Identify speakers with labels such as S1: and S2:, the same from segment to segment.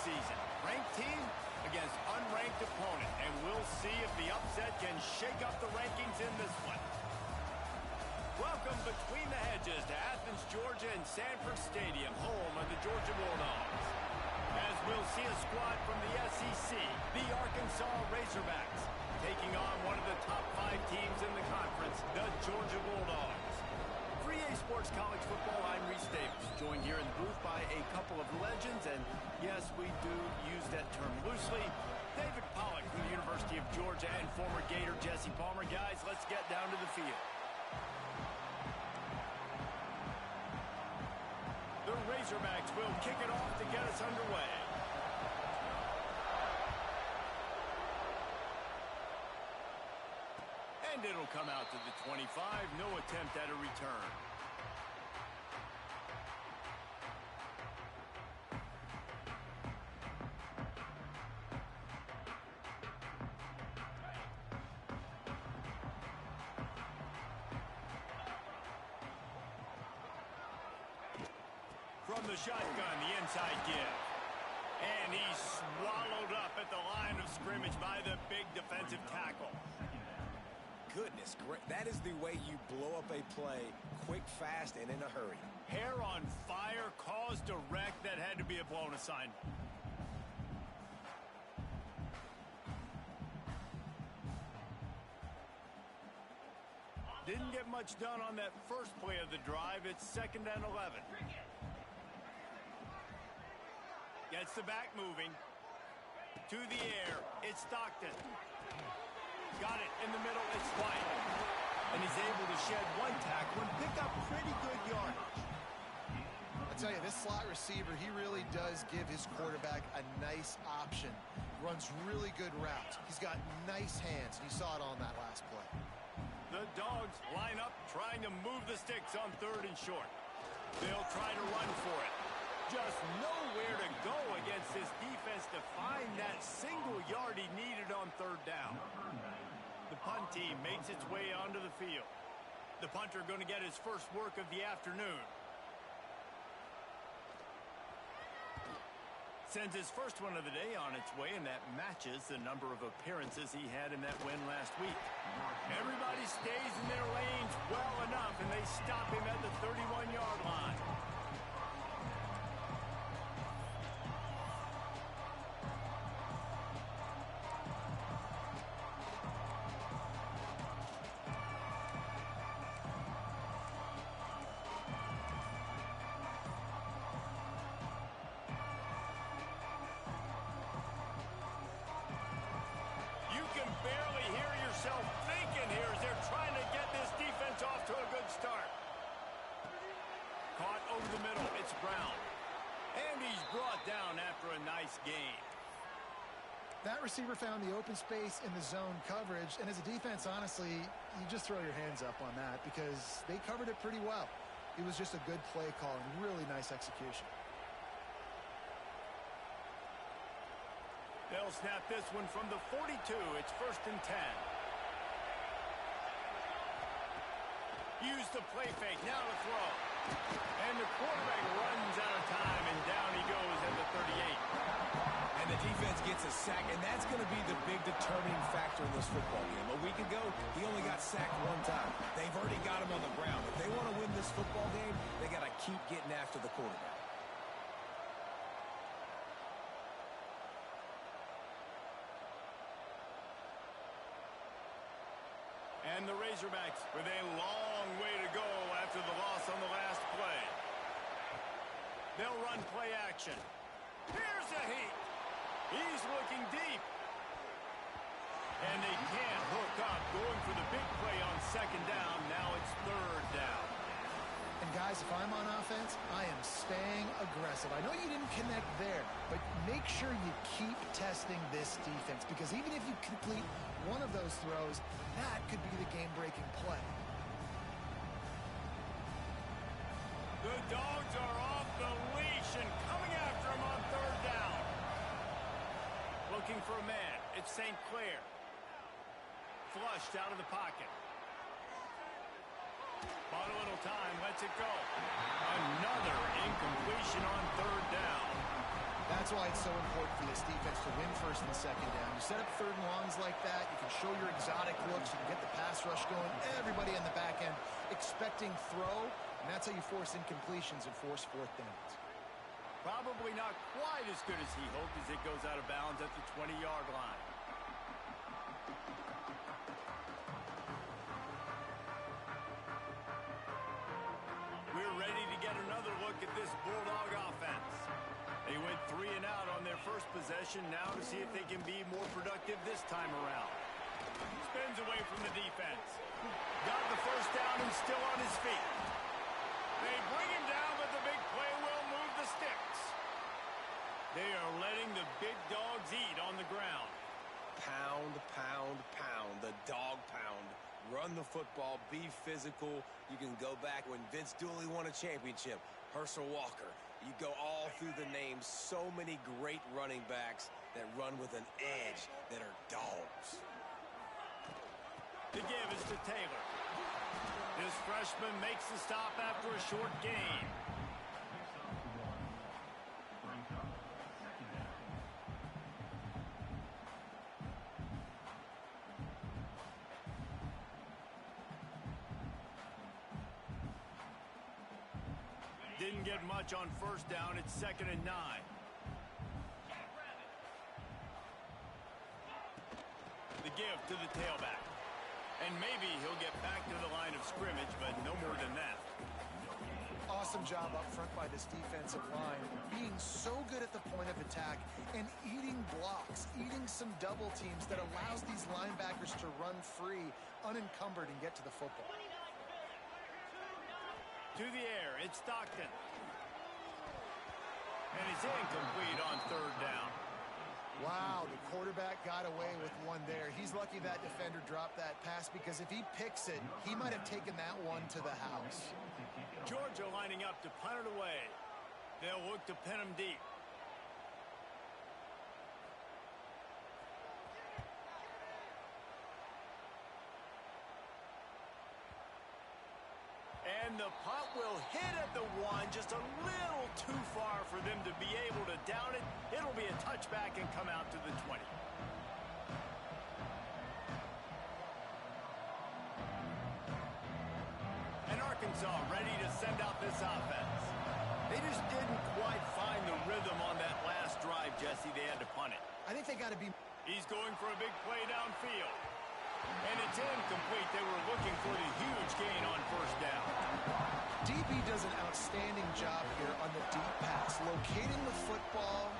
S1: season. Ranked team against unranked opponent, and we'll see if the upset can shake up the rankings in this one. Welcome between the hedges to Athens, Georgia and Sanford Stadium, home of the Georgia Bulldogs. As we'll see a squad from the SEC, the Arkansas Razorbacks, taking on one of the top 5 teams in the conference, the Georgia Bulldogs. For EA Sports College Football, I'm Reese Davis, joined here in the booth by a couple of legends, and yes, we do use that term loosely. David Pollack from the University of Georgia and former Gator Jesse Palmer. Guys, let's get down to the field. The Razorbacks will kick it off to get us underway. And it'll come out to the 25. No attempt at a return. From the shotgun, the inside give. And he's swallowed up at the line of scrimmage by the big defensive tackle.
S2: Goodness, great. That is the way you blow up a play quick, fast, and in a hurry.
S1: Hair on fire, caused a wreck that had to be a blown assignment. Didn't get much done on that first play of the drive. It's 2nd and 11. Gets the back moving. To the air. It's Stockton. Got it in the middle. It's White. And he's able to shed one tackle and pick up pretty good yardage.
S3: I tell you, this slot receiver, he really does give his quarterback a nice option. Runs really good routes. He's got nice hands. You saw it on that last play.
S1: The Dogs line up trying to move the sticks on 3rd and short. They'll try to run for it. Just nowhere to go against this defense to find that single yard he needed on 3rd down. The punt team makes its way onto the field. The punter going to get his first work of the afternoon. Sends his first one of the day on its way, and that matches the number of appearances he had in that win last week. Everybody stays in their lanes well enough, and they stop him at the 31-yard line. Barely hear yourself thinking here as they're trying to get this defense off to a good start. Caught over the middle. It's Brown. And he's brought down after a nice gain.
S3: That receiver found the open space in the zone coverage. And as a defense, honestly, you just throw your hands up on that because they covered it pretty well. It was just a good play call and really nice execution.
S1: They'll snap this one from the 42. It's 1st and 10. Use the play fake. Now to throw. And the quarterback runs out of time, and down he goes at the 38.
S2: And the defense gets a sack, and that's going to be the big determining factor in this football game. A week ago, he only got sacked 1 time. They've already got him on the ground. If they want to win this football game, they got to keep getting after the quarterback.
S1: And the Razorbacks with a long way to go after the loss on the last play. They'll run play action. Here's a heat. He's looking deep. And they can't hook up. Going for the big play on 2nd down. Now it's 3rd down.
S3: And guys, if I'm on offense, I am staying aggressive. I know you didn't connect there, but make sure you keep testing this defense because even if you complete one of those throws, that could be the game-breaking play.
S1: The Dogs are off the leash and coming after him on 3rd down. Looking for a man. It's St. Clair. Flushed out of the pocket. Bought a little time, lets it go. Another incompletion on 3rd down.
S3: That's That's why it's so important for this defense to win first and second down. You set up third and longs like that, you can show your exotic looks, you can get the pass rush going, everybody in the back end expecting throw, and that's how you force incompletions and force fourth downs.
S1: Probably not quite as good as he hoped as it goes out of bounds at the 20-yard line. We're ready to get another look at this Bulldog offense. They went 3 and out on their first possession, now to see if they can be more productive this time around. Spins away from the defense. Got the first down and still on his feet. They bring him down, but the big play will move the sticks. They are letting the big dogs eat on the ground.
S2: Pound, pound, pound. The dog pound. Run the football. Be physical. You can go back when Vince Dooley won a championship. Herschel Walker. You go all through the names. So many great running backs that run with an edge that are dogs.
S1: The give is to Taylor. This freshman makes the stop after a short gain. Didn't get much on first down. It's 2nd and 9. The give to the tailback. And maybe he'll get back to the line of scrimmage, but no more than that.
S3: Awesome job up front by this defensive line, being so good at the point of attack and eating blocks, eating some double teams that allows these linebackers to run free, unencumbered, and get to the football.
S1: To the air, it's Stockton. And it's incomplete on 3rd down.
S3: Wow, the quarterback got away with one there. He's lucky that defender dropped that pass, because if he picks it, he might have taken that one to the house.
S1: Georgia lining up to punt it away. They'll look to pin him deep. And the punt will hit at the 1, just a little too far for them to be able to down it. It'll be a touchback and come out to the 20. And Arkansas ready to send out this offense. They just didn't quite find the rhythm on that last drive, Jesse. They had to punt it.
S3: I think they got to be...
S1: He's going for a big play downfield. And it's incomplete. They were looking for the huge gain on first down.
S3: DB does an outstanding job here on the deep pass, locating the football,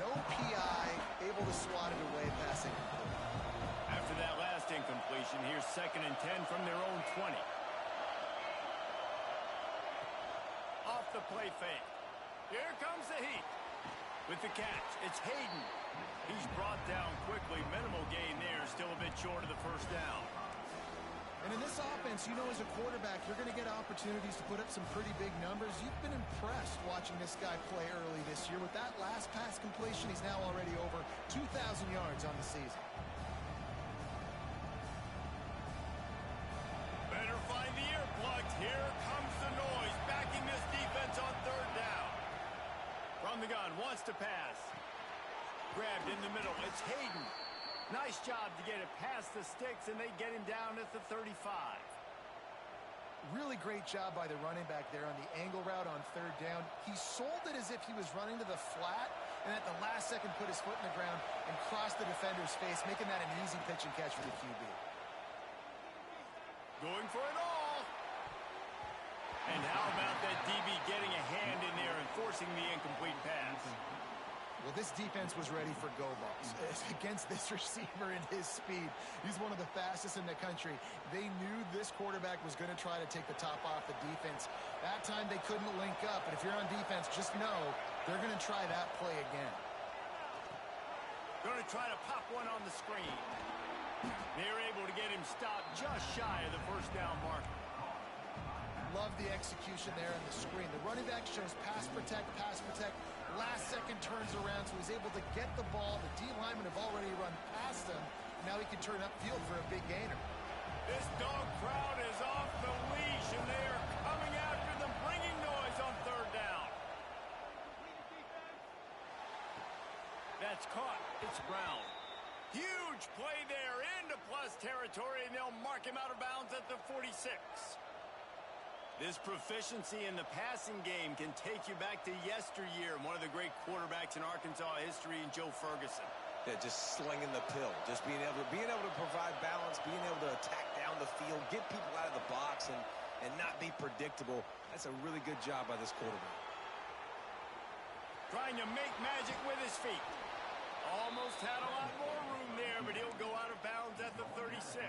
S3: no PI, able to swat it away, passing incomplete.
S1: After that last incompletion, here's 2nd and 10 from their own 20. Off the play fake. Here comes the heat. With the catch, it's Hayden. He's brought down quickly. Minimal gain there, still a bit short of the first down.
S3: And in this offense, you know, as a quarterback, you're going to get opportunities to put up some pretty big numbers. You've been impressed watching this guy play early this year. With that last pass completion, he's now already over 2,000 yards on the season.
S1: Better find the earplugs. Here comes the noise, backing this defense on 3rd down. From the gun, wants to pass. Grabbed in the middle. It's Hayden. Nice job to get it past the sticks, and they get him down at the 35.
S3: Really great job by the running back there on the angle route on 3rd down. He sold it as if he was running to the flat, and at the last second put his foot in the ground and crossed the defender's face, making that an easy pitch and catch for the QB.
S1: Going for it all. And how about that DB getting a hand in there and forcing the incomplete pass?
S3: Well, this defense was ready for go balls. Against this receiver and his speed, he's one of the fastest in the country. They knew this quarterback was going to try to take the top off the defense. That time they couldn't link up, but if you're on defense, just know they're going to try that play again.
S1: Going to try to pop one on the screen. They're able to get him stopped just shy of the first down marker.
S3: Love the execution there on the screen. The running back shows pass protect, pass protect. Last second turns around, so he's able to get the ball. The D linemen have already run past him. Now he can turn upfield for a big gainer.
S1: This dog crowd is off the leash, and they are coming after them, bringing noise on 3rd down. That's caught. It's Brown. Huge play there into plus territory, and they'll mark him out of bounds at the 46. This proficiency in the passing game can take you back to yesteryear. One of the great quarterbacks in Arkansas history, Joe Ferguson.
S2: Yeah, just slinging the pill, just being able to provide balance, being able to attack down the field, get people out of the box, and not be predictable. That's a really good job by this quarterback.
S1: Trying to make magic with his feet. Almost had a lot more room there, but he'll go out of bounds at the 36.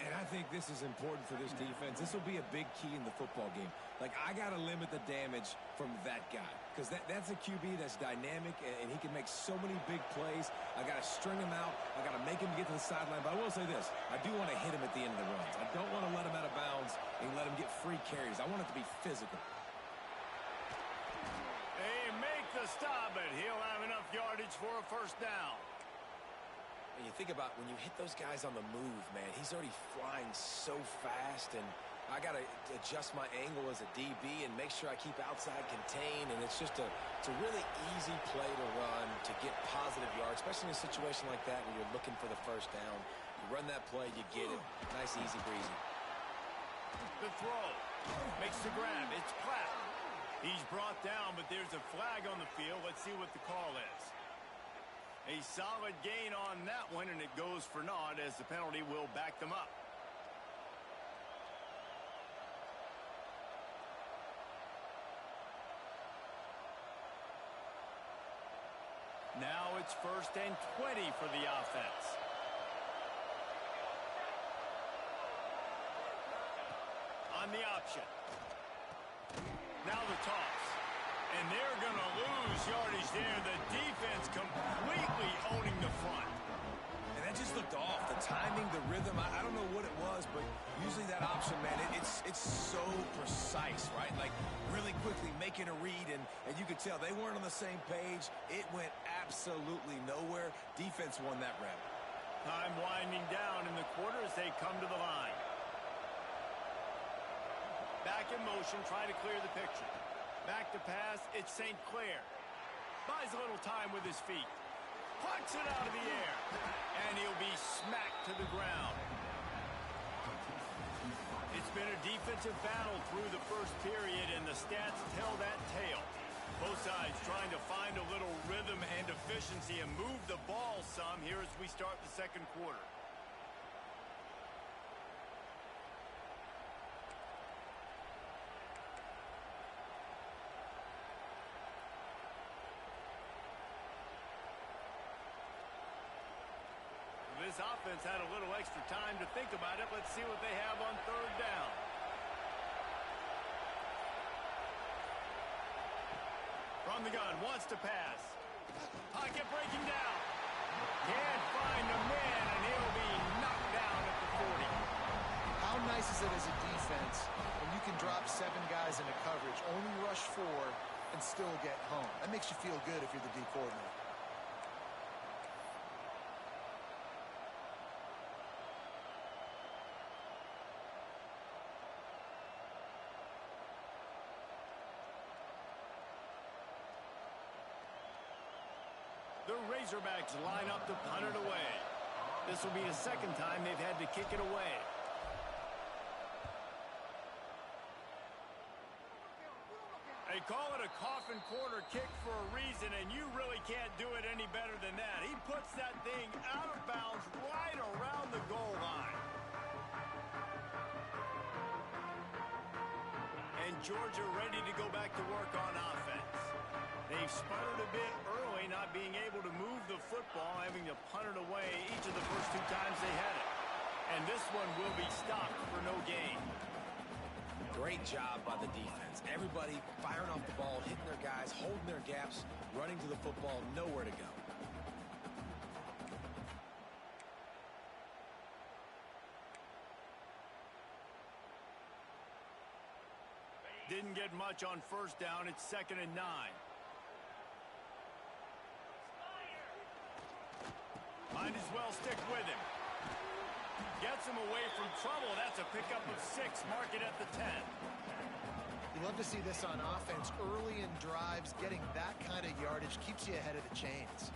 S2: And I think this is important for this defense. This will be a big key in the football game. Like, I got to limit the damage from that guy because that's a QB that's dynamic, and he can make so many big plays. I got to string him out. I got to make him get to the sideline. But I will say this. I do want to hit him at the end of the runs. I don't want to let him out of bounds and let him get free carries. I want it to be physical.
S1: They make the stop, but he'll have enough yardage for a first down.
S2: And you think about when you hit those guys on the move, man, he's already flying so fast, and I got to adjust my angle as a DB and make sure I keep outside contained, and it's a really easy play to run to get positive yards, especially in a situation like that where you're looking for the first down. You run that play, you get it. Nice, easy breezy.
S1: The throw. Makes the grab. It's Platt. He's brought down, but there's a flag on the field. Let's see what the call is. A solid gain on that one, and it goes for naught as the penalty will back them up. Now it's 1st and 20 for the offense. On the option. Now the toss. And they're going to lose yardage there. The defense completely owning the front.
S2: And that just looked off. The timing, the rhythm, I don't know what it was, but usually that option, man, it's so precise, right? Like really quickly making a read, and you could tell they weren't on the same page. It went absolutely nowhere. Defense won that round.
S1: Time winding down in the quarter as they come to the line. Back in motion, trying to clear the picture. Back to pass, it's St. Clair. Buys a little time with his feet. Plucks it out of the air. And he'll be smacked to the ground. It's been a defensive battle through the first period, and the stats tell that tale. Both sides trying to find a little rhythm and efficiency and move the ball some here as we start the second quarter. This offense had a little extra time to think about it. Let's see what they have on 3rd down. From the gun, wants to pass. Pocket breaking down. Can't find a man, and he'll be knocked down at the 40.
S3: How nice is it as a defense when you can drop 7 guys into coverage, only rush 4, and still get home? That makes you feel good if you're the D coordinator.
S1: The Razorbacks line up to punt it away. This will be the second time they've had to kick it away. They call it a coffin corner kick for a reason, and you really can't do it any better than that. He puts that thing out of bounds right around the goal line. And Georgia ready to go back to work on offense. They've sputtered a bit early, not being able to move the football, having to punt it away each of the first 2 times they had it. And this one will be stopped for no gain.
S2: Great job by the defense. Everybody firing off the ball, hitting their guys, holding their gaps, running to the football, nowhere to go.
S1: Didn't get much on 1st down. It's 2nd and 9. Might as well stick with him. Gets him away from trouble. That's a pickup of 6. Mark it at the 10.
S3: You love to see this on offense early in drives, getting that kind of yardage. advantage keeps you ahead of the chains.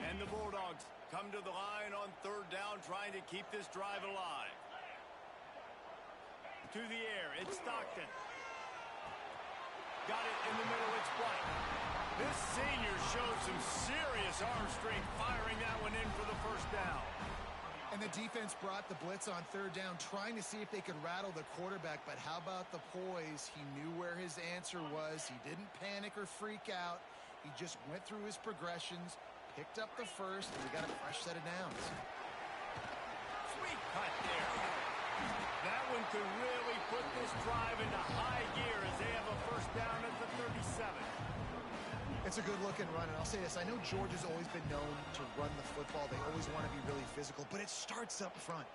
S1: And the Bulldogs come to the line on third down, trying to keep this drive alive. To the air, it's Stockton. Got it in the middle, it's White. This senior shows some serious arm strength, firing that one in for the first down.
S3: And the defense brought the blitz on third down, trying to see if they could rattle the quarterback. But how about the poise? He knew where his answer was. He didn't panic or freak out. He just went through his progressions, picked up the first, and we got a fresh set of downs.
S1: Sweet cut there. That one could really put this drive into high gear as they have a first down at the 37.
S3: It's a good-looking run, and I'll say this. I know Georgia's always been known to run the football. They always want to be really physical, but it starts up front.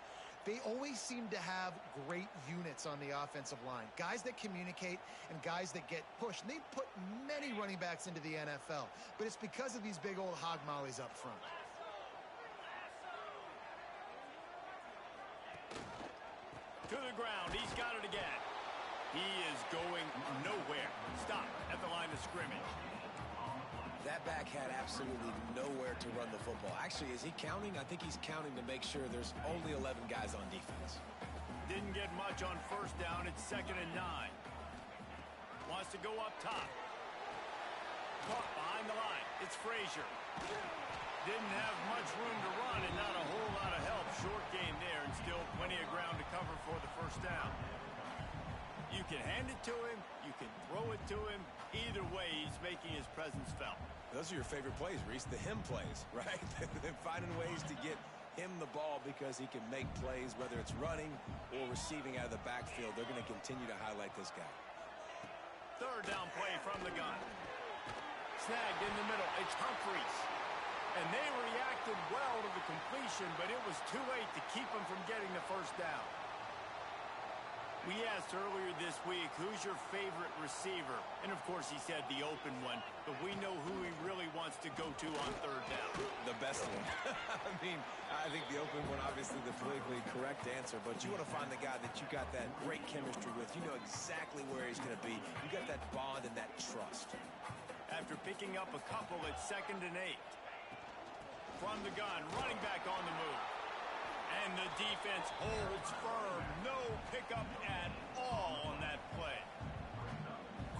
S3: They always seem to have great units on the offensive line, guys that communicate and guys that get pushed. And they've put many running backs into the NFL, but it's because of these big old hog mollies up front.
S1: To the ground, he's got it again. He is going nowhere. Stop at the line of scrimmage.
S2: That back had absolutely nowhere to run the football. Actually, is he counting? I think he's counting to make sure there's only 11 guys on defense.
S1: Didn't get much on first down. It's 2nd and 9. Wants to go up top. Caught behind the line. It's Frazier. Didn't have much room to run and not a whole lot of help. Short game there and still plenty of ground to cover for the first down. You can hand it to him. You can throw it to him. Either way, he's making his presence felt.
S2: Those are your favorite plays, Reese, the him plays, right? They're finding ways to get him the ball because he can make plays, whether it's running or receiving out of the backfield. They're going to continue to highlight this guy.
S1: Third down play from the gun. Snagged in the middle. It's Humphries. And they reacted well to the completion, but it was too late to keep him from getting the first down. We asked earlier this week, who's your favorite receiver? And, of course, he said the open one, but we know who he really wants to go to on third down.
S2: The best one. I mean, I think the open one, obviously the politically correct answer, but you want to find the guy that you got that great chemistry with. You know exactly where he's going to be. You got that bond and that trust.
S1: After picking up a couple, it's 2nd and 8. From the gun, running back on the move. And the defense holds firm. No pickup at all on that play.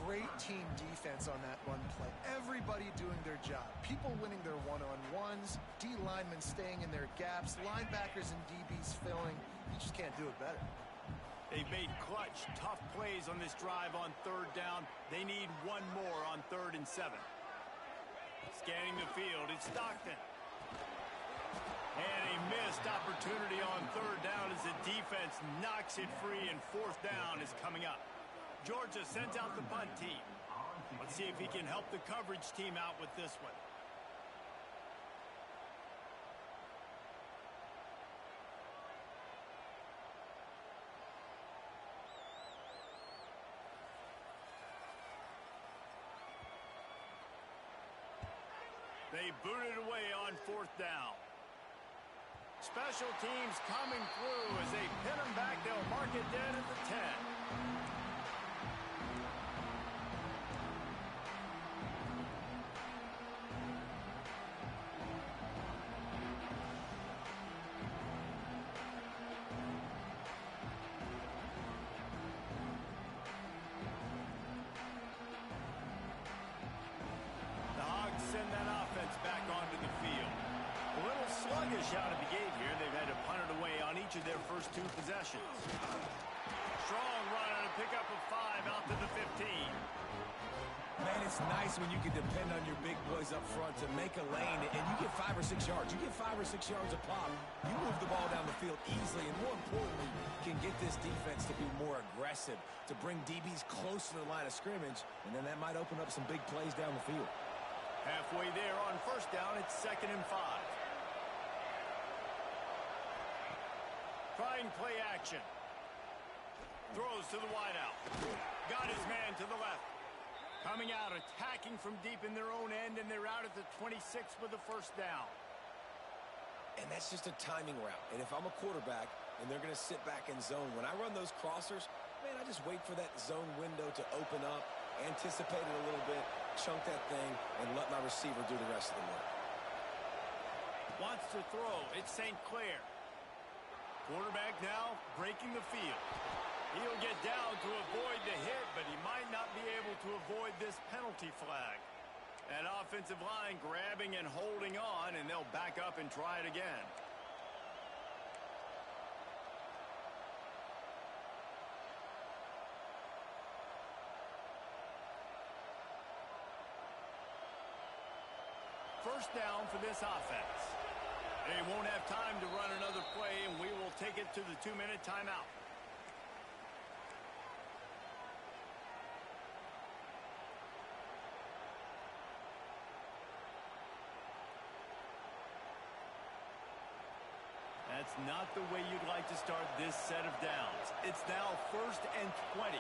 S3: Great team defense on that run play. Everybody doing their job. People winning their one-on-ones. D linemen staying in their gaps. Linebackers and DBs filling. You just can't do it better.
S1: They've made clutch, tough plays on this drive on third down. They need one more on 3rd and 7. Scanning the field, it's Stockton. And a missed opportunity on third down as the defense knocks it free, and 4th down is coming up. Georgia sends out the punt team. Let's see if he can help the coverage team out with this one. They booted away on 4th down. Special teams coming through as they pin them back. They'll mark it dead at the 10. The Hogs send that offense back onto the field. A little sluggish out of the gate here. They've had to punt it away on each of their first 2 possessions. Strong run on a pickup of 5 out to the 15.
S2: Man, it's nice when you can depend on your big boys up front to make a lane, and you get 5 or 6 yards. You get 5 or 6 yards a pop. You move the ball down the field easily, and more importantly, can get this defense to be more aggressive, to bring DBs close to the line of scrimmage, and then that might open up some big plays down the field.
S1: Halfway there on first down, it's 2nd and 5. Trying play action. Throws to the wideout. Got his man to the left. Coming out, attacking from deep in their own end, and they're out at the 26 with the first down.
S2: And that's just a timing route. And if I'm a quarterback and they're going to sit back in zone, when I run those crossers, man, I just wait for that zone window to open up, anticipate it a little bit, chunk that thing, and let my receiver do the rest of the work.
S1: Wants to throw. It's St. Clair. Quarterback now breaking the field. He'll get down to avoid the hit, but he might not be able to avoid this penalty flag. That offensive line grabbing and holding on, and they'll back up and try it again. First down for this offense. They won't have time to run another play, and we will take it to the 2-minute timeout. That's not the way you'd like to start this set of downs. It's now 1st and 20.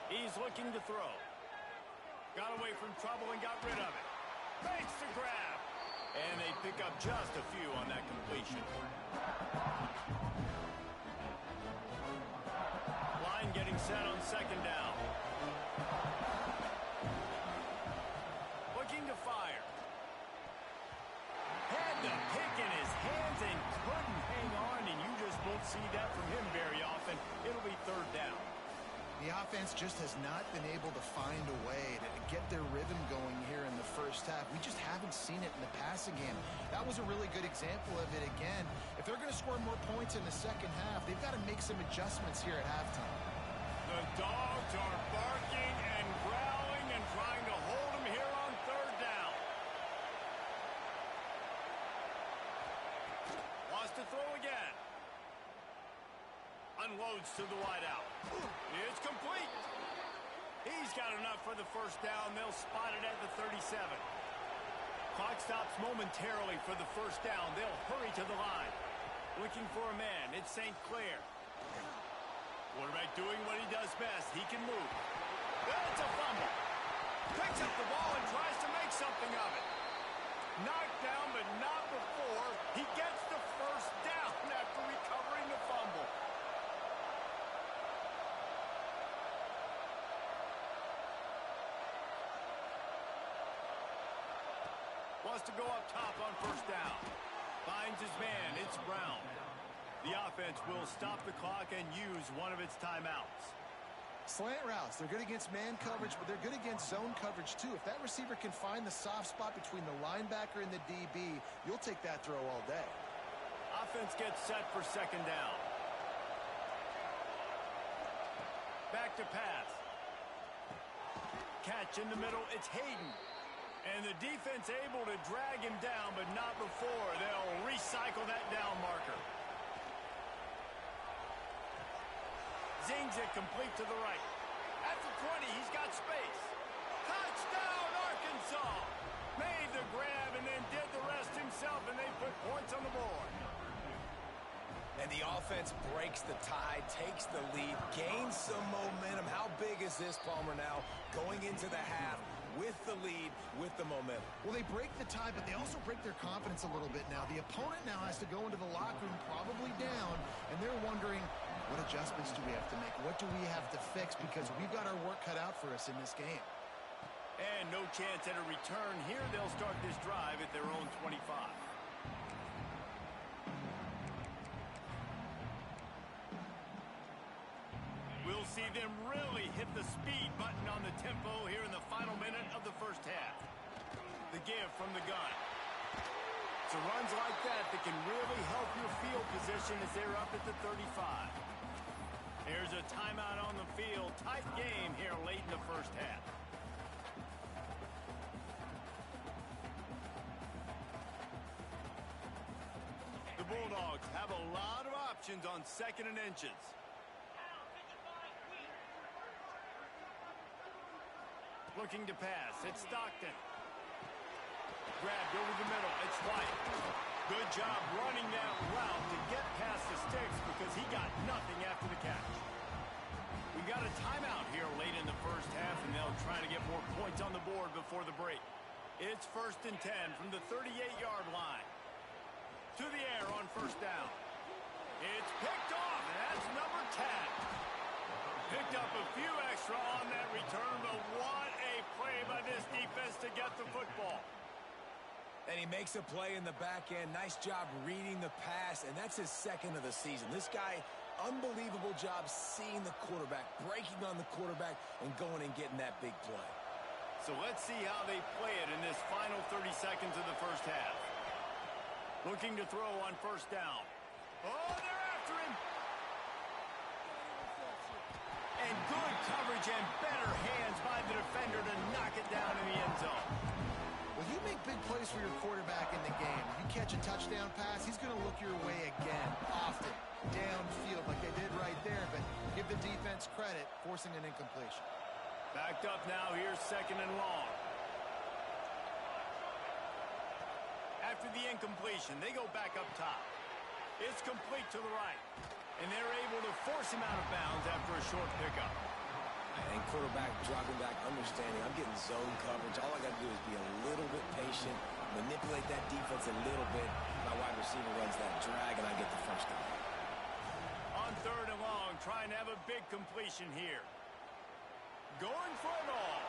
S1: He's looking to throw. Got away from trouble and got rid of it. Makes the grab. And they pick up just a few on that completion. Line getting set on 2nd down. Looking to fire. Had the pick in his hands and couldn't hang on, and you just won't see that from him very often. It'll be 3rd down.
S3: The offense just has not been able to find a way to get their rhythm going here in the first half. We just haven't seen it in the passing game. That was a really good example of it again. If they're going to score more points in the second half, they've got to make some adjustments here at halftime.
S1: The dogs are barking and growling and trying to hold him here on 3rd down. Wants to throw again. Unloads to the wideout. It's complete. He's got enough for the 1st down. They'll spot it at the 37. Clock stops momentarily for the 1st down. They'll hurry to the line. Looking for a man. It's St. Clair. Quarterback doing what he does best. He can move. It's a fumble. Picks up the ball and tries to make something of it. Knocked down, but not before. He gets the 1st down after recovering the fumble. Wants to go up top on 1st down. Finds his man. It's Brown. The offense will stop the clock and use one of its timeouts.
S3: Slant routes, they're good against man coverage, but they're good against zone coverage too. If that receiver can find the soft spot between the linebacker and the DB, you'll take that throw all day.
S1: Offense gets set for 2nd down. Back to pass. Catch in the middle. It's Hayden. And the defense able to drag him down, but not before. They'll recycle that down marker. Zings it complete to the right. At the 20, he's got space. Touchdown, Arkansas! Made the grab and then did the rest himself, and they put points on the board.
S2: And the offense breaks the tie, takes the lead, gains some momentum. How big is this, Palmer, now? Going into the half with the lead, with the momentum.
S3: Well, they break the tie, but they also break their confidence a little bit now. The opponent now has to go into the locker room probably down, and they're wondering, what adjustments do we have to make? What do we have to fix? Because we've got our work cut out for us in this game.
S1: And no chance at a return here. They'll start this drive at their own 25. We'll see them really hit the speed button on the tempo here in the final minute of the 1st half. The give from the gun. So runs like that can really help your field position as they're up at the 35. There's a timeout on the field. Tight game here late in the 1st half. The Bulldogs have a lot of options on 2nd and inches. Looking to pass. It's Stockton. Grabbed over the middle. It's White. Good job running that route to get past the sticks because he got nothing after the catch. We got a timeout here late in the 1st half, and they'll try to get more points on the board before the break. It's 1st and 10 from the 38-yard line. first down. It's picked off, and that's number 10. Picked up a few extra on that return, but what a play by this defense to get the football.
S2: And he makes a play in the back end. Nice job reading the pass, and that's his second of the season. This guy, unbelievable job seeing the quarterback, breaking on the quarterback, and going and getting that big play.
S1: So let's see how they play it in this final 30 seconds of the first half. Looking to throw on first down. Oh, they're after him. And good coverage and better hands by the defender to knock it down in the end zone.
S3: Well, you make big plays for your quarterback in the game. You catch a touchdown pass, he's going to look your way again, often, downfield like they did right there, but give the defense credit, forcing an incompletion.
S1: Backed up now, here's second and long. After the incompletion, they go back up top. It's complete to the right. And they're able to force him out of bounds after a short pickup.
S2: And quarterback dropping back, understanding I'm getting zone coverage. All I got to do is be a little bit patient, manipulate that defense a little bit. My wide receiver runs that drag, and I get the first down.
S1: On third and long, trying to have a big completion here. Going for it all.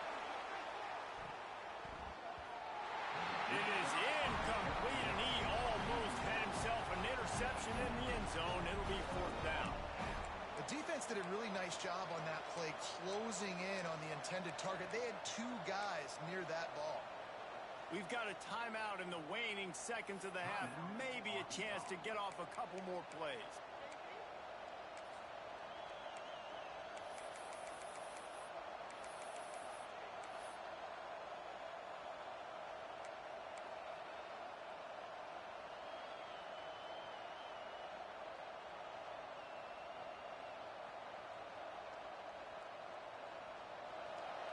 S1: It is incomplete, and he almost had himself an interception in the end zone. It'll be fourth down.
S3: The defense did a really nice job on that play, closing in on the intended target. They had two guys near that ball.
S1: We've got a timeout in the waning seconds of the half. Maybe a chance to get off a couple more plays.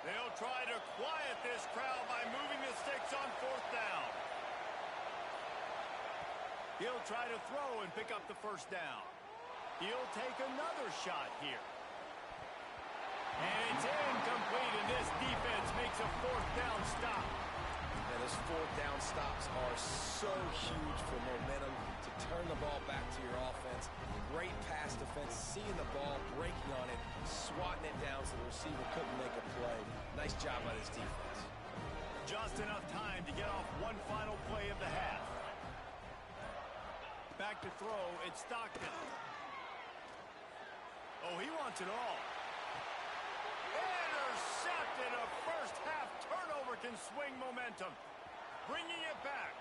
S1: They'll try to quiet this crowd by moving the sticks on fourth down. He'll try to throw and pick up the first down. He'll take another shot here. And it's incomplete, and this defense makes a fourth down stop.
S2: And those fourth down stops are so huge for momentum to turn the ball back to your offense. Great pass defense, seeing the ball, breaking on it, swatting it down so the receiver couldn't make a play. Nice job by this defense.
S1: Just enough time to get off one final play of the half. Back to throw, it's Stockton. Oh, he wants it all. Intercepted. A first half turnover can swing momentum. Bringing it back.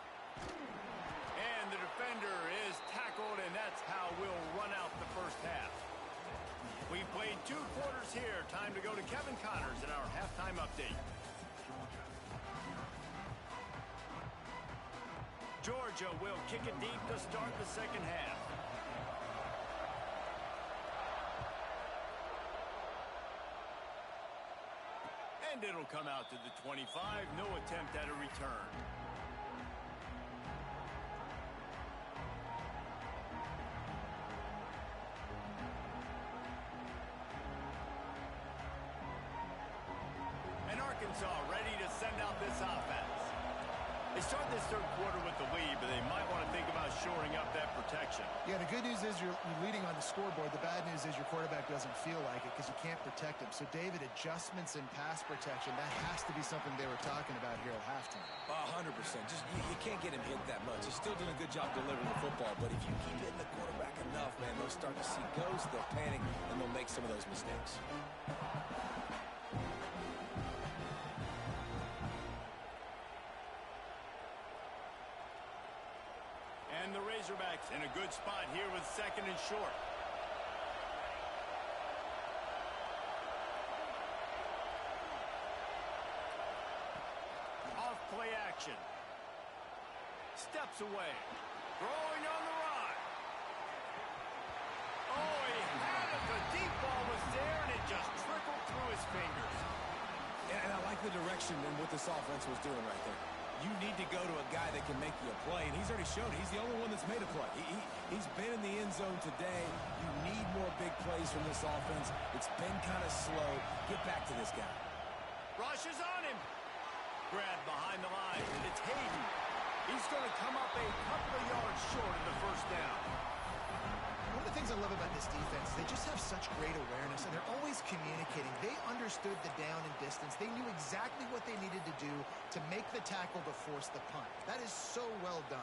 S1: And the defender is tackled, and that's how we'll run out the first half. We've played 2 quarters here. Time to go to Kevin Connors in our halftime update. Georgia will kick it deep to start the second half. And it'll come out to the 25. No attempt at a return. Arkansas ready to send out this offense. They start this third quarter with the lead, but they might want to think about shoring up that protection.
S3: Yeah, the good news is you're leading on the scoreboard. The bad news is your quarterback doesn't feel like it because you can't protect him. So, David, adjustments in pass protection, that has to be something they were talking about here at halftime.
S2: 100%. Just you can't get him hit that much. He's still doing a good job delivering the football, but if you keep hitting the quarterback enough, man, they'll start to see ghosts, they'll panic, and they'll make some of those mistakes.
S1: And the Razorbacks in a good spot here with second and short. Off play action. Steps away. Throwing on the run. Oh, he had it. The deep ball was there, and it just trickled through his fingers.
S2: And I like the direction and what this offense was doing right there. You need to go to a guy that can make you a play, and he's already shown it. He's the only one that's made a play. He's been in the end zone today. You need more big plays from this offense. It's been kind of slow. Get back to this guy.
S1: Rush is on him. Grabbed behind the line, and it's Hayden. He's going to come up a couple of yards short of the first down.
S3: such great awareness, and they're always communicating. They understood the down and distance. They knew exactly what they needed to do to make the tackle to force the punt. That is so well done.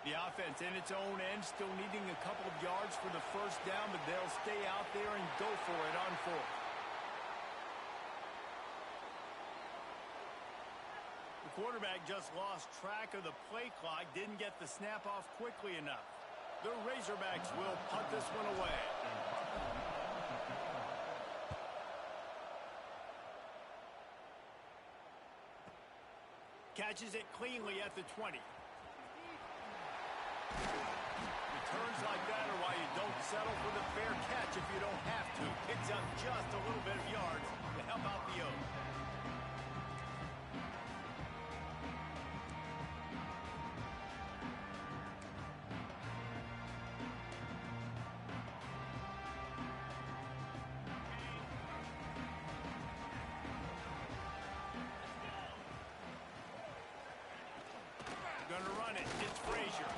S1: The offense in its own end, still needing a couple of yards for the first down, but they'll stay out there and go for it on fourth. The quarterback just lost track of the play clock, didn't get the snap off quickly enough. The Razorbacks will punt this one away. Catches it cleanly at the 20. Returns like that are why you don't settle for the fair catch if you don't have to. Picks up just a little bit of yards to help out the O's. Gonna run it. It's Frazier.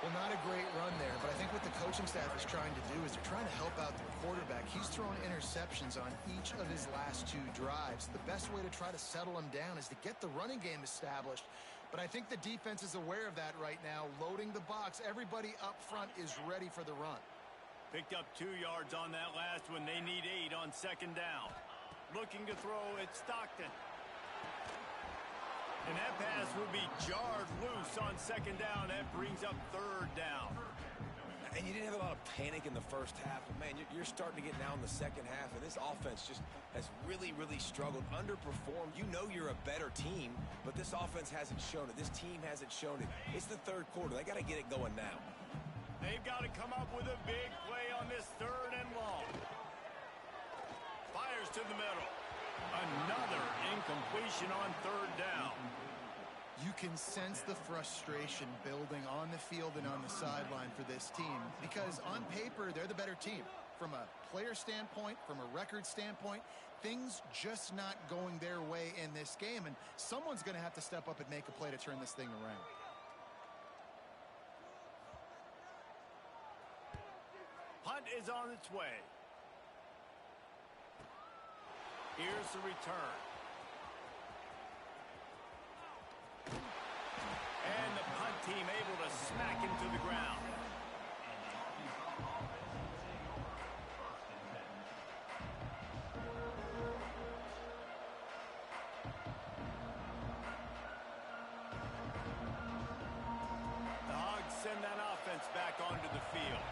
S3: Well, not a great run there, but I think what the coaching staff is trying to do is they're trying to help out their quarterback. He's thrown interceptions on each of his last 2 drives. The best way to try to settle him down is to get the running game established. But I think the defense is aware of that right now, loading the box. Everybody up front is ready for the run.
S1: Picked up 2 yards on that last one. They need 8 on second down. Looking to throw at Stockton. And that pass will be jarred loose on second down. That brings up third down.
S2: And you didn't have a lot of panic in the first half. But, man, you're starting to get now in the second half. And this offense just has really, really struggled, underperformed. You know you're a better team, but this offense hasn't shown it. This team hasn't shown it. It's the third quarter. They got to get it going now.
S1: They've got to come up with a big play on this third and long. Fires to the middle. Another incompletion on third down.
S3: You can sense the frustration building on the field and on the sideline for this team because on paper, they're the better team. From a player standpoint, from a record standpoint, things just not going their way in this game, and someone's going to have to step up and make a play to turn this thing around.
S1: Punt is on its way. Here's the return. And the punt team able to smack him to the ground. The Hogs send that offense back onto the field.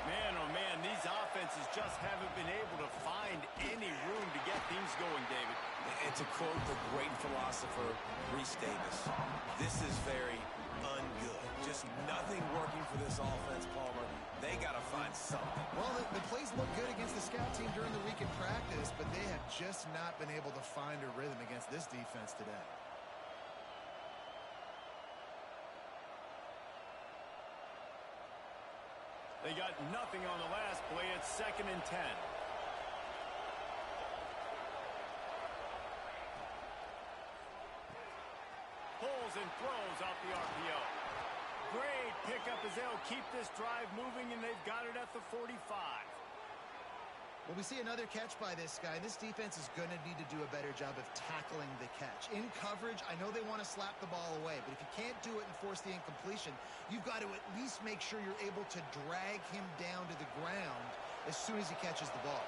S1: Man, oh man, these offenses just haven't been able to find any room to get things going, David.
S2: And to quote the great philosopher, Reese Davis, this is very ungood. Just nothing working for this offense, Palmer. They got to find something.
S3: Well, the plays look good against the scout team during the week in practice, but they have just not been able to find a rhythm against this defense today.
S1: They got nothing on the last play. It's 2nd and 10. Pulls and throws off the RPO. Great pickup as they'll keep this drive moving, and they've got it at the 45.
S3: Well, we see another catch by this guy. This defense is going to need to do a better job of tackling the catch. In coverage, I know they want to slap the ball away, but if you can't do it and force the incompletion, you've got to at least make sure you're able to drag him down to the ground as soon as he catches the ball.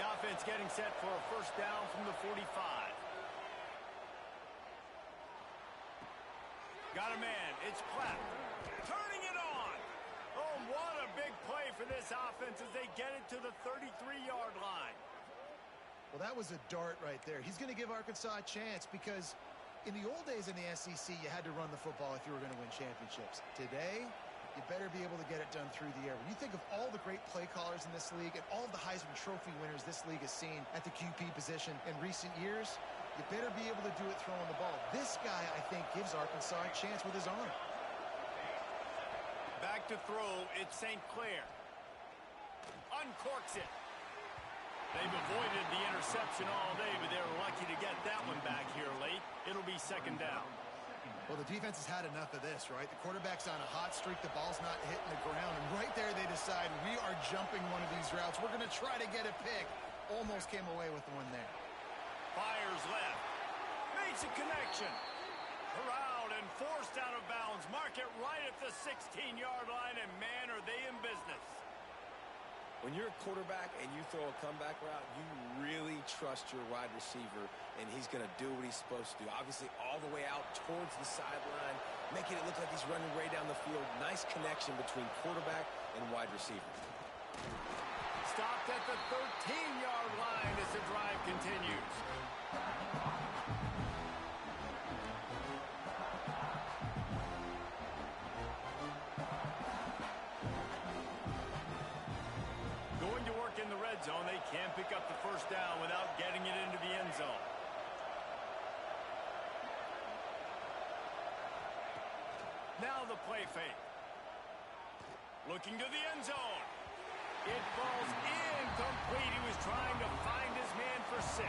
S1: The offense getting set for a first down from the 45. Got a man. It's Clapp. Turning it on. Oh, what a big play for this offense as they get it to the 33-yard line.
S3: Well, that was a dart right there. He's going to give Arkansas a chance because In the old days in the SEC, you had to run the football if you were going to win championships. Today, you better be able to get it done through the air. When you think of all the great play callers in this league and all of the Heisman Trophy winners this league has seen at the QB position in recent years, you better be able to do it throwing the ball. This guy, I think, gives Arkansas a chance with his arm.
S1: Back to throw, it's St. Clair. Uncorks it. They've avoided the interception all day, but they were lucky to get that one back here late. It'll be second down.
S3: Well, the defense has had enough of this, right? The quarterback's on a hot streak. The ball's not hitting the ground. And right there, they decide, we are jumping one of these routes. We're going to try to get a pick. Almost came away with the one there.
S1: Fires left. Makes a connection. Corralled and forced out of bounds. Mark it right at the 16-yard line, and man, are they in business.
S2: When you're a quarterback and you throw a comeback route, you really trust your wide receiver, and he's going to do what he's supposed to do. Obviously, all the way out towards the sideline, making it look like he's running way down the field. Nice connection between quarterback and wide receiver.
S1: Stopped at the 13-yard line as the drive continues. In the red zone, they can't pick up the first down without getting it into the end zone. Now the play fake. Looking to the end zone. It falls incomplete. He was trying to find his man for 6.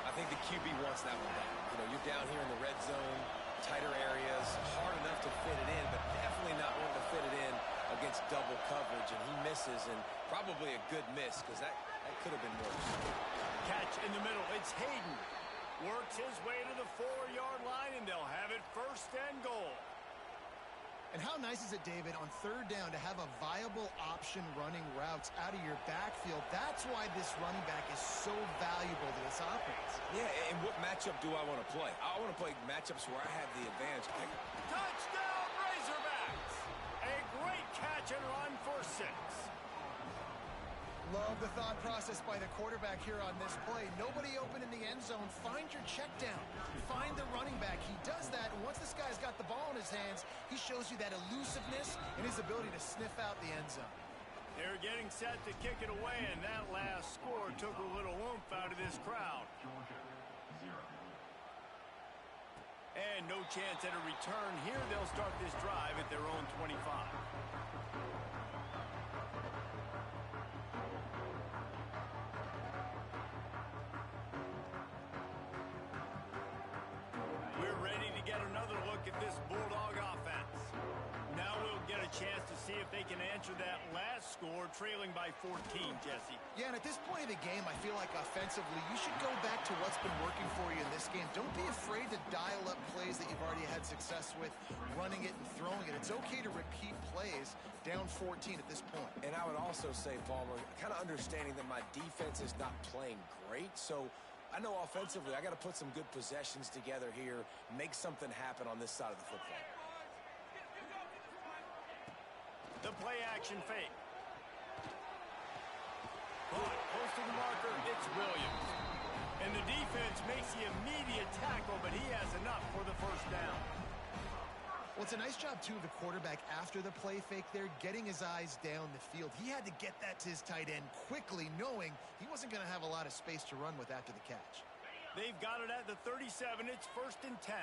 S2: I think the QB wants that one back. You know, you're down here in the red zone, tighter areas, hard enough to fit it in, but definitely not wanting to fit it in against double coverage, and he misses, and probably a good miss because that could have been worse.
S1: Catch in the middle. It's Hayden. Works his way to the 4-yard line, and they'll have it first and goal.
S3: And how nice is it, David, on third down to have a viable option running routes out of your backfield? That's why this running back is so valuable to this offense.
S2: Yeah, and what matchup do I want to play? I want to play matchups where I have the advantage.
S1: Touchdown, Razorbacks! A great catch and run for 6.
S3: Love the thought process by the quarterback here on this play. Nobody open in the end zone. Find your check down. Find the running back. He does that, and once this guy's got the ball in his hands, he shows you that elusiveness and his ability to sniff out the end zone.
S1: They're getting set to kick it away, and that last score took a little oomph out of this crowd. And no chance at a return here. They'll start this drive at their own 25. We're ready to get another look at this Bulldog offense. Now we'll get a chance to see if they can answer that last score, trailing by 14, Jesse.
S3: Yeah, and at this point of the game, I feel like offensively, you should go back to what's been working for you in this game. Don't be afraid to dial up plays that you've already had success with, running it and throwing it. It's okay to repeat plays down 14 at this point.
S2: And I would also say, Palmer, kind of understanding that my defense is not playing great, so I know offensively I got to put some good possessions together here, make something happen on this side of the football.
S1: The play action fake. Caught close to the marker, it's Williams. And the defense makes the immediate tackle, but he has enough for the first down.
S3: Well, it's a nice job, too, of the quarterback after the play fake there, getting his eyes down the field. He had to get that to his tight end quickly, knowing he wasn't going to have a lot of space to run with after the catch.
S1: They've got it at the 37. It's 1st and 10.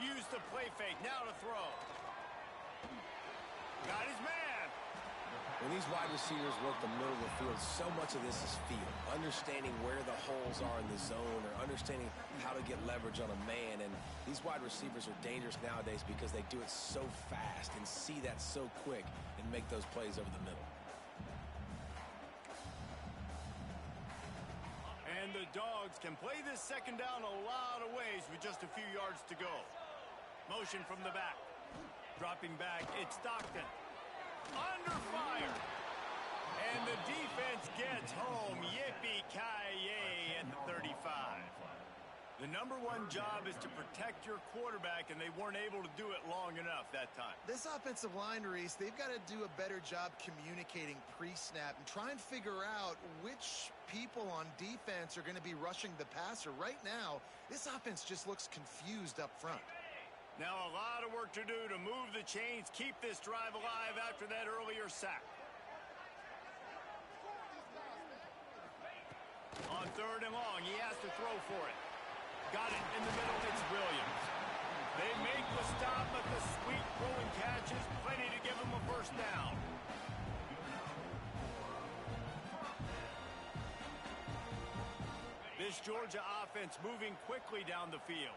S1: Use the play fake. Now to throw. Got his man.
S2: When these wide receivers work the middle of the field, so much of this is feel. Understanding where the holes are in the zone, or understanding how to get leverage on a man. And these wide receivers are dangerous nowadays because they do it so fast and see that so quick and make those plays over the middle.
S1: And the Dogs can play this second down a lot of ways with just a few yards to go. Motion from the back. Dropping back, it's Stockton. Under fire. And the defense gets home. Yippee-ki-yay at the 35. The number one job is to protect your quarterback, and they weren't able to do it long enough that time.
S3: This offensive line, Reese, they've got to do a better job communicating pre-snap and try and figure out which people on defense are going to be rushing the passer. Right now, this offense just looks confused up front.
S1: Now a lot of work to do to move the chains, keep this drive alive after that earlier sack. On 3rd and long, he has to throw for it. Got it in the middle, it's Williams. They make the stop, but the sweet throwing catch is plenty to give him a first down. This Georgia offense moving quickly down the field.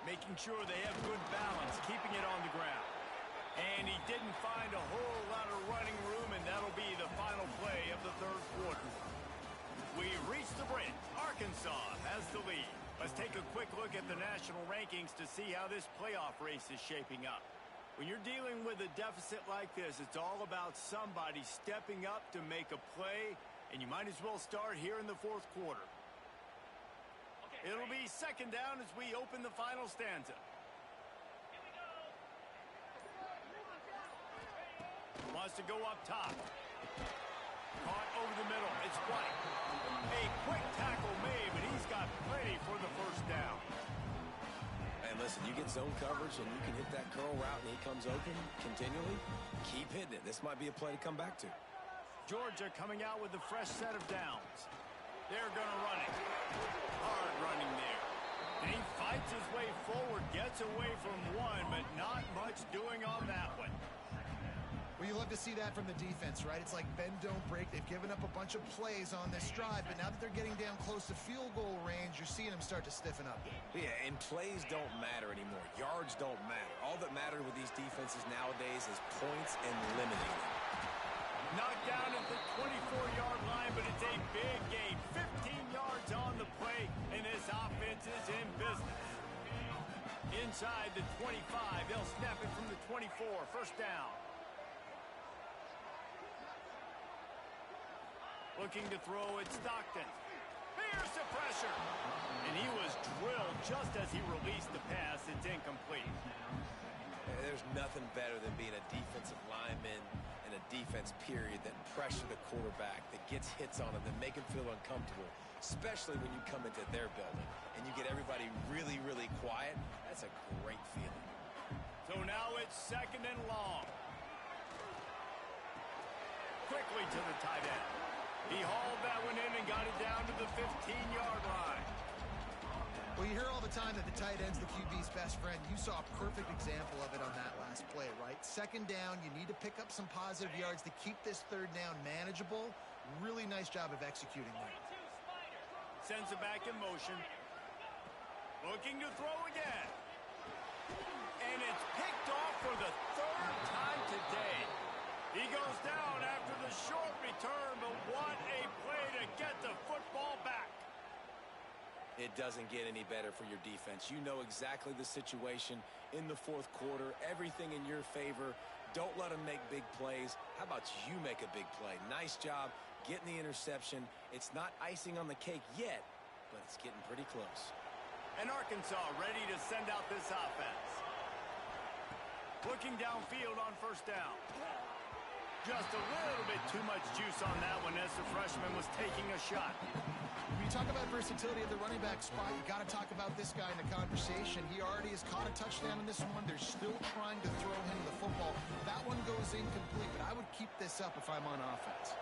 S1: Making sure they have good balance, keeping it on the ground. And he didn't find a whole lot of running room, and that'll be the final play of the 3rd quarter. We've reached the bridge. Arkansas has the lead. Let's take a quick look at the national rankings to see how this playoff race is shaping up. When you're dealing with a deficit like this, it's all about somebody stepping up to make a play, and you might as well start here in the 4th quarter. It'll be 2nd down as we open the final stanza. Wants to go up top. Caught over the middle. It's White. A quick tackle made, but he's got plenty for the first down.
S2: And listen, you get zone coverage and you can hit that curl route and he comes open continually. Keep hitting it. This might be a play to come back to.
S1: Georgia coming out with a fresh set of downs. They're going to run it. Hard running there. And he fights his way forward, gets away from one, but not much doing on that one.
S3: Well, you love to see that from the defense, right? It's like bend, don't break. They've given up a bunch of plays on this drive, but now that they're getting down close to field goal range, you're seeing them start to stiffen up.
S2: Yeah, and plays don't matter anymore. Yards don't matter. All that matters with these defenses nowadays is points and limiting them.
S1: Knocked down at the 24-yard line, but it's a big gain. 15 yards on the play, and this offense is in business. Inside the 25, they'll snap it from the 24. First down. Looking to throw at Stockton. Here's the pressure. And he was drilled just as he released the pass. It's incomplete.
S2: There's nothing better than being a defensive lineman and a defense period that pressure the quarterback, that gets hits on him, that make him feel uncomfortable, especially when you come into their building and you get everybody really, really quiet. That's a great feeling.
S1: So now it's 2nd and long. Quickly to the tight end. He hauled that one in and got it down to the 15-yard line.
S3: Well, you hear all the time that the tight end's the QB's best friend. You saw a perfect example of it on that last play, right? 2nd down, you need to pick up some positive yards to keep this 3rd down manageable. Really nice job of executing that.
S1: Sends it back in motion. Looking to throw again. And it's picked off for the 3rd time today. He goes down after the short return, but what a play to get the football back.
S2: It doesn't get any better for your defense. You know exactly the situation in the 4th quarter. Everything in your favor. Don't let them make big plays. How about you make a big play? Nice job getting the interception. It's not icing on the cake yet, but it's getting pretty close.
S1: And Arkansas ready to send out this offense. Looking downfield on 1st down. Just a little bit too much juice on that one as the freshman was taking a shot.
S3: When you talk about versatility at the running back spot, you got to talk about this guy in the conversation. He already has caught a touchdown in this one. They're still trying to throw him the football. That one goes incomplete, but I would keep this up if I'm on offense.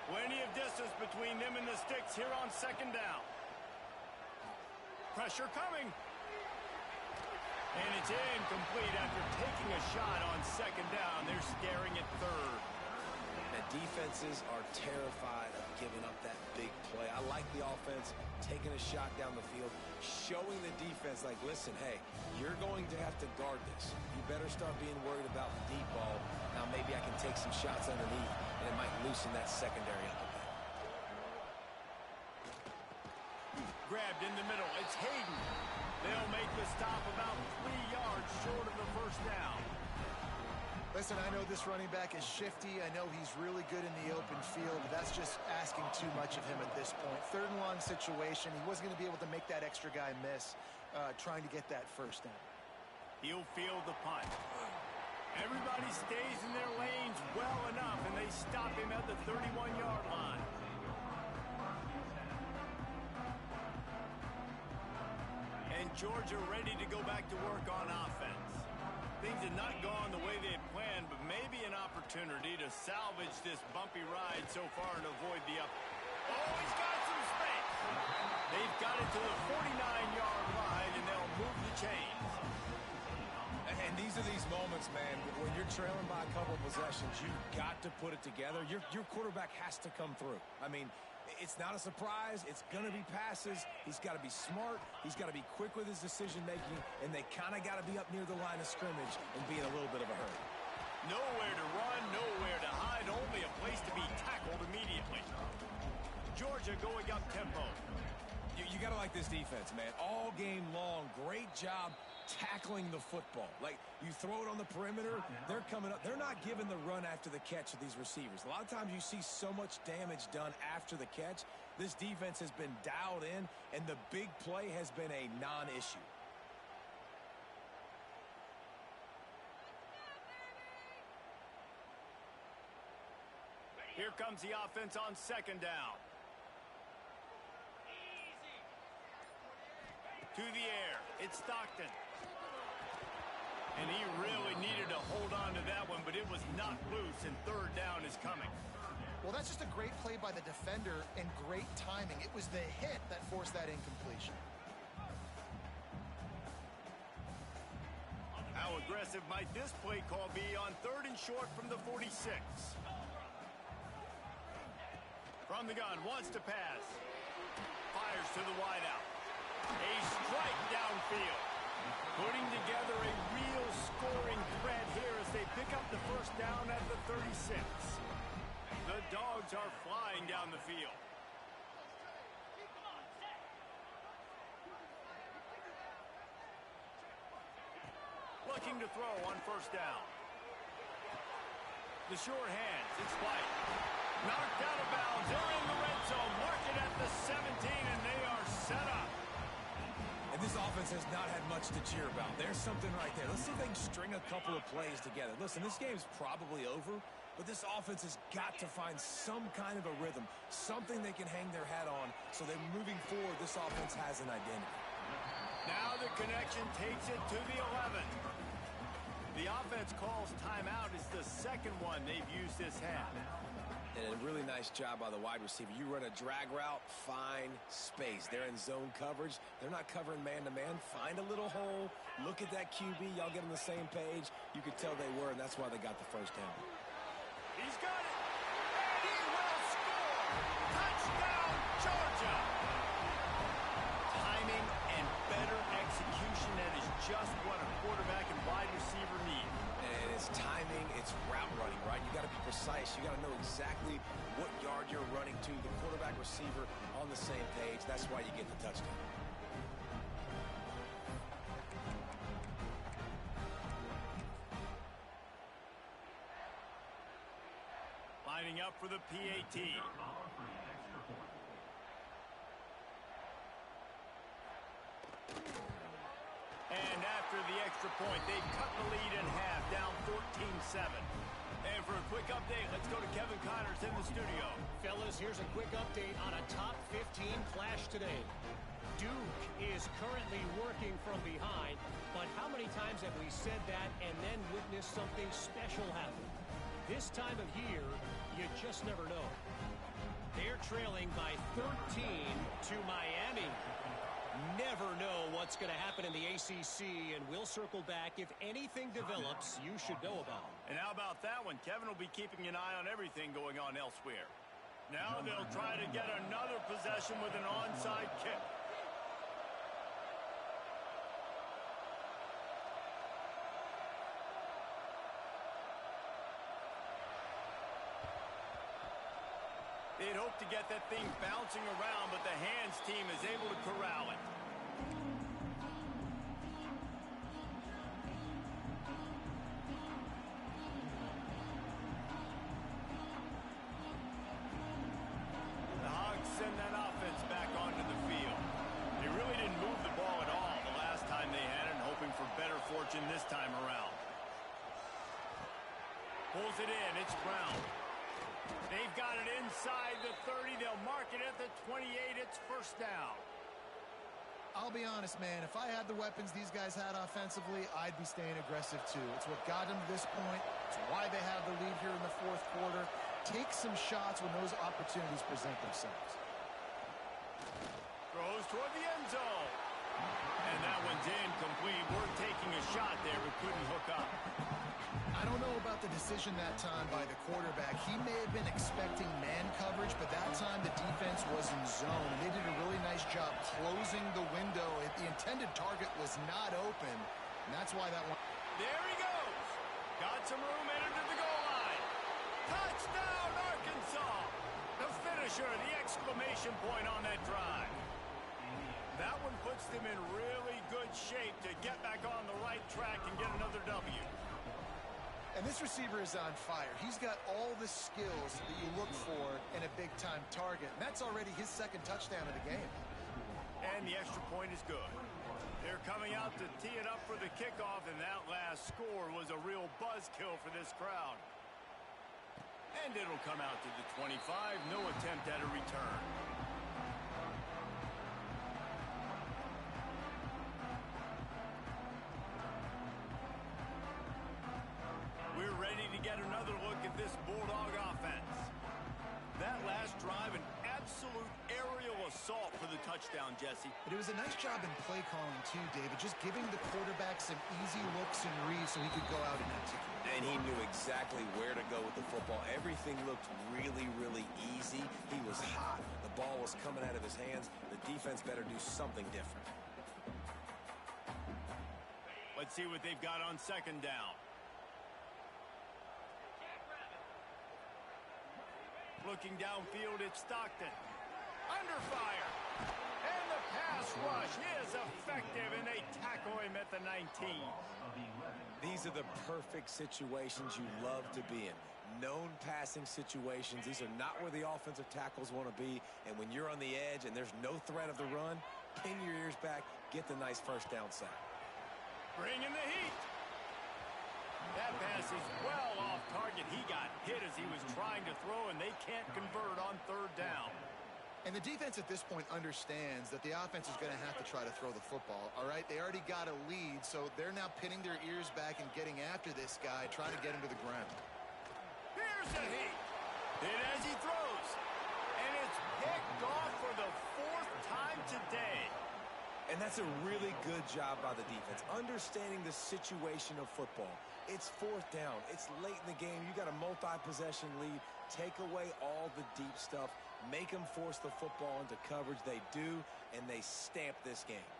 S1: Plenty of distance between them and the sticks here on 2nd down. Pressure coming. And it's incomplete after taking a shot on 2nd down. They're staring at 3rd.
S2: The defenses are terrified of giving up that big play. I like the offense taking a shot down the field, showing the defense like, listen, hey, you're going to have to guard this. You better start being worried about the deep ball. Now maybe I can take some shots underneath, and it might loosen that secondary up a bit.
S1: Grabbed in the middle. It's Hayden. They'll make the stop about 3 yards short of the first down.
S3: Listen, I know this running back is shifty. I know he's really good in the open field, but that's just asking too much of him at this point. Third and long situation. He wasn't going to be able to make that extra guy miss trying to get that first down.
S1: He'll field the punt. Everybody stays in their lanes well enough, and they stop him at the 31-yard line. And Georgia ready to go back to work on offense. Things had not gone the way they had planned, but maybe an opportunity to salvage this bumpy ride so far and avoid the up. Oh, he's got some space. They've got it to the 49-yard line, and they'll move the chains.
S2: And these are these moments, man, when you're trailing by a couple of possessions, you've got to put it together. Your quarterback has to come through. I mean, it's not a surprise. It's going to be passes. He's got to be smart. He's got to be quick with his decision-making, and they kind of got to be up near the line of scrimmage and be in a little bit of a hurry.
S1: Nowhere to run, nowhere to hide, only a place to be tackled immediately. Georgia going up tempo.
S2: You got to like this defense, man. All game long, great job tackling the football. Like, you throw it on the perimeter, they're coming up. They're not giving the run after the catch of these receivers. A lot of times you see so much damage done after the catch. This defense has been dialed in, and the big play has been a non-issue.
S1: Here comes the offense on second down. To the air, it's Stockton. And he really needed to hold on to that one, but it was not loose, and third down is coming.
S3: Well, that's just a great play by the defender and great timing. It was the hit that forced that incompletion.
S1: How aggressive might this play call be on third and short from the 46? From the gun, wants to pass. Fires to the wideout. A strike downfield. Putting together a real scoring threat here as they pick up the first down at the 36. The Dogs are flying down the field. Looking to throw on first down. The short hands, it's White. Knocked out of bounds. They're in the red zone. Mark it at the 17, and they are set up.
S2: And this offense has not had much to cheer about. There's something right there. Let's see if they can string a couple of plays together. Listen, this game's probably over, but this offense has got to find some kind of a rhythm, something they can hang their hat on, so that moving forward, this offense has an identity.
S1: Now the connection takes it to the 11. The offense calls timeout. It's the second one they've used this half.
S2: And a really nice job by the wide receiver. You run a drag route, find space. They're in zone coverage. They're not covering man-to-man. Find a little hole. Look at that QB. Y'all get on the same page. You could tell they were, and that's why they got the first down.
S1: He's got it. And he will score. Touchdown, Georgia. Timing and better execution. That is just what a quarterback and wide receiver need.
S2: And it's timing, it's route running, right? You got to be precise. You got to know exactly what yard you're running to. The quarterback, receiver on the same page. That's why you get the touchdown.
S1: Lining up for the PAT. And after the extra point, they've cut the lead in half, down 14-7. And for a quick update, let's go to Kevin Connors in the studio.
S4: Fellas, here's a quick update on a top 15 clash today. Duke is currently working from behind, but how many times have we said that and then witnessed something special happen? This time of year, you just never know. They're trailing by 13 to Miami. Never know what's going to happen in the ACC, and we'll circle back if anything develops you should know about.
S1: And how about that one? Kevin will be keeping an eye on everything going on elsewhere. Now they'll try to get another possession with an onside kick. They'd hoped to get that thing bouncing around, but the hands team is able to corral it. next round. They've got it inside the 30. They'll mark it at the 28. It's first down.
S3: I'll be honest, man. If I had the weapons these guys had offensively, I'd be staying aggressive too. It's what got them to this point. It's why they have the lead here in the fourth quarter. Take some shots when those opportunities present themselves.
S1: Throws toward the end zone. And that one's incomplete. We're taking a shot there, but couldn't hook up.
S3: I don't know about the decision that time by the quarterback. He may have been expecting man coverage, but that time the defense was in zone. And they did a really nice job closing the window. The intended target was not open, and that's why that one...
S1: There he goes. Got some room, entered to the goal line. Touchdown, Arkansas. The finisher, the exclamation point on that drive. That one puts them in really good shape to get back on the right track and get another W.
S3: And this receiver is on fire. He's got all the skills that you look for in a big-time target. And that's already his second touchdown of the game.
S1: And the extra point is good. They're coming out to tee it up for the kickoff, and that last score was a real buzzkill for this crowd. And it'll come out to the 25. No attempt at a return. We're ready to get another look at this Bulldog offense. That last drive, an absolute aerial assault for the touchdown, Jesse.
S3: But it was a nice job in play calling, too, David. Just giving the quarterback some easy looks and reads so he could go out and execute.
S2: And he knew exactly where to go with the football. Everything looked really, really easy. He was hot. The ball was coming out of his hands. The defense better do something different.
S1: Let's see what they've got on second down. Looking downfield, it's Stockton. Under fire. And the pass rush is effective, and they tackle him at the 19.
S2: These are the perfect situations you love to be in. Known passing situations. These are not where the offensive tackles want to be. And when you're on the edge and there's no threat of the run, pin your ears back, get the nice first down sack.
S1: Bringing the heat. That pass is well off target. He got hit as he was trying to throw, and they can't convert on third down.
S3: And the defense at this point understands that the offense is going to have to try to throw the football, all right? They already got a lead, so they're now pinning their ears back and getting after this guy, trying to get him to the ground.
S1: Here's the heat. Hit as he throws. And it's picked off for the fourth time today.
S2: And that's a really good job by the defense, understanding the situation of football. It's fourth down. It's late in the game. You got a multi-possession lead. Take away all the deep stuff. Make them force the football into coverage. They do, and they stamp this game.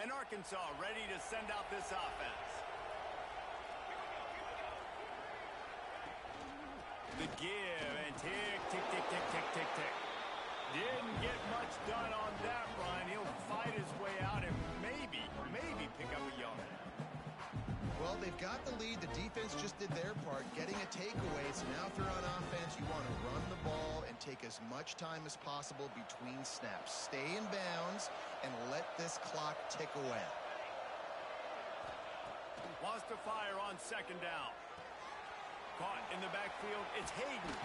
S1: And Arkansas ready to send out this offense. The give and tick, tick, tick, tick, tick, tick, tick. Didn't get much done on that run. He'll fight his way out and maybe pick up a yard.
S3: Well, they've got the lead. The defense just did their part, getting a takeaway. So now if you're on offense, you want to run the ball and take as much time as possible between snaps. Stay in bounds and let this clock tick away.
S1: Lost to fire on second down. Caught in the backfield, it's Hayden.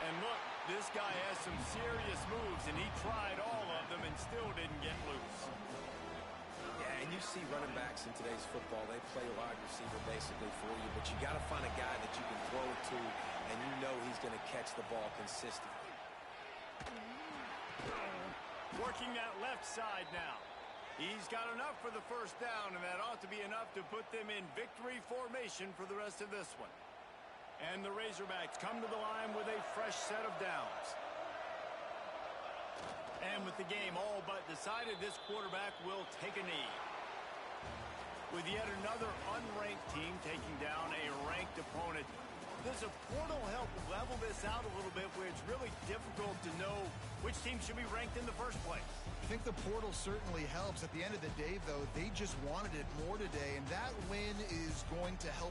S1: And look, this guy has some serious moves, and he tried all of them and still didn't get loose.
S2: Yeah, and you see running backs in today's football, they play wide receiver basically for you, but you got to find a guy that you can throw it to, and you know he's going to catch the ball consistently.
S1: Working that left side now. He's got enough for the first down, and that ought to be enough to put them in victory formation for the rest of this one. And the Razorbacks come to the line with a fresh set of downs. And with the game all but decided, this quarterback will take a knee. With yet another unranked team taking down a ranked opponent, does a portal help level this out a little bit where it's really difficult to know which team should be ranked in the first place?
S3: I think the portal certainly helps. At the end of the day, though, they just wanted it more today, and that win is going to help